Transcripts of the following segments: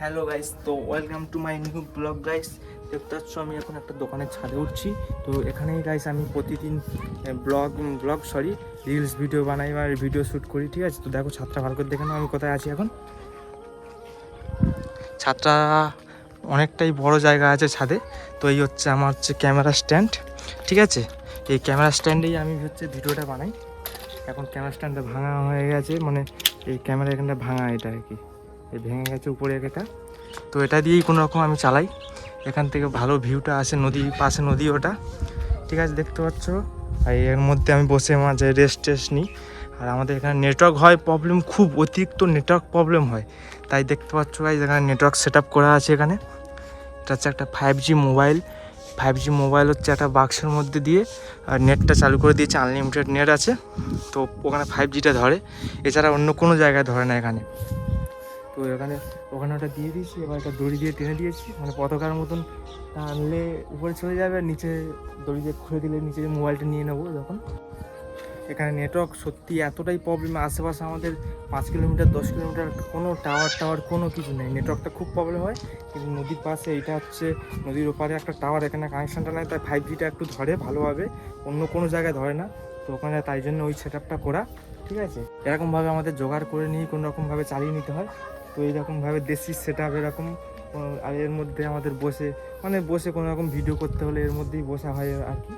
Hello guys, তো welcome to my new blog guys. দেখতে পাচ্ছ আমি এখন একটা দোকানের ছাদে উঠছি। তো এখানেই গাইস আমি প্রতিদিন রিলস ভিডিও বানাই বা ভিডিও শ্যুট করি, ঠিক আছে? তো দেখো ছাদটা ভালো করে দেখে নাও আমি কোথায় আছি এখন। ছাদটা অনেকটাই বড় জায়গা আছে ছাদে। তো এই হচ্ছে আমার হচ্ছে ক্যামেরা স্ট্যান্ড, ঠিক আছে? এই ক্যামেরা স্ট্যান্ডেই আমি হচ্ছে ভিডিওটা বানাই। এখন ক্যামেরা স্ট্যান্ডটা ভাঙা হয়ে গেছে, মানে এই ক্যামেরা এখানটা ভাঙা, এটা আর কি এই ভেঙে গেছে উপরে এটা। তো এটা দিয়েই কোনো রকম আমি চালাই। এখান থেকে ভালো ভিউটা আসে, নদীর পাশে নদী ওটা, ঠিক আছে? দেখতে পাচ্ছ। আর এর মধ্যে আমি বসে মাঝে রেস্ট নিই। আর আমাদের এখানে নেটওয়ার্ক হয় প্রবলেম, খুব অতিরিক্ত নেটওয়ার্ক প্রবলেম হয়। তাই দেখতে পাচ্ছ গাইস এখানে নেটওয়ার্ক সেট আপ করা আছে। এখানে এটা হচ্ছে একটা 5G মোবাইল। 5G মোবাইল হচ্ছে একটা বাক্সের মধ্যে দিয়ে আর নেটটা চালু করে দিয়েছে, আনলিমিটেড নেট আছে। তো ওখানে 5Gটা ধরে, এছাড়া অন্য কোনো জায়গায় ধরে না এখানে। তো ওখানে ওটা দিয়ে দিয়েছি, এবার একটা দড়ি দিয়ে টেনে দিয়েছি, মানে পতাকার মতন টানলে উপরে চলে যাবে, আর নিচে দড়ি দিয়ে খুলে দিলে নিচে মোবাইলটা নিয়ে নেবো যখন। এখানে নেটওয়ার্ক সত্যি এতটাই প্রবলেম, আশেপাশে আমাদের 5 কিলোমিটার 10 কিলোমিটার কোনো টাওয়ার কোনো কিছু নেই, নেটওয়ার্কটা খুব প্রবলেম হয়। কিন্তু নদীর পাশে এইটা হচ্ছে, নদীর ওপারে একটা টাওয়ার, এখানে কানেকশানটা নেয়, তাই 5Gটা একটু ধরে ভালোভাবে, অন্য কোনো জায়গায় ধরে না। তো ওখানে তাই জন্য ওই সেট আপটা করা, ঠিক আছে? এরকমভাবে আমাদের জোগাড় করে নিয়ে কোনো রকমভাবে চালিয়ে নিতে হয়। তো এইরকমভাবে দেশি সেট আপ এরকম। আর এর মধ্যে আমাদের বসে কোনো রকম ভিডিও করতে হলে এর মধ্যেই বসা হয় আর কি।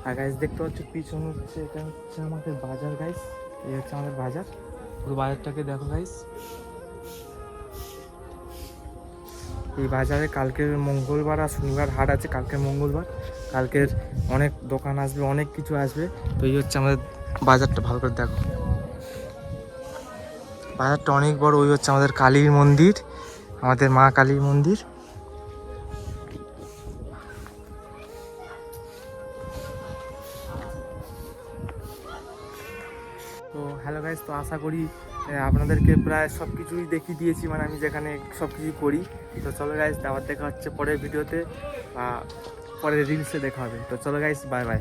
আর গাইস দেখতে পাচ্ছ পিছন হচ্ছে, এটা হচ্ছে আমাদের বাজার গাইস। এই হচ্ছে আমাদের বাজার, পুরো বাজারটাকে দেখো গাইস। এই বাজারে কালকের মঙ্গলবার আর শনিবার হাট আছে, কালকের মঙ্গলবার, কালকের অনেক দোকান আসবে, অনেক কিছু আসবে। তো এই হচ্ছে আমাদের বাজারটা, ভালো করে দেখো। বাজারটা অনেক বড়। ওই হচ্ছে আমাদের কালীর মন্দির, আমাদের মা কালীর মন্দির। তো হ্যালো গাইস, তো আশা করি আপনাদেরকে প্রায় সব কিছুই দেখিয়ে দিয়েছি, মানে আমি যেখানে সব কিছুই করি। তো চলো গাইস, আবার দেখা হচ্ছে পরের ভিডিওতে বা পরের রিলসে দেখা হবে। তো চলো গাইস, বাই বাই।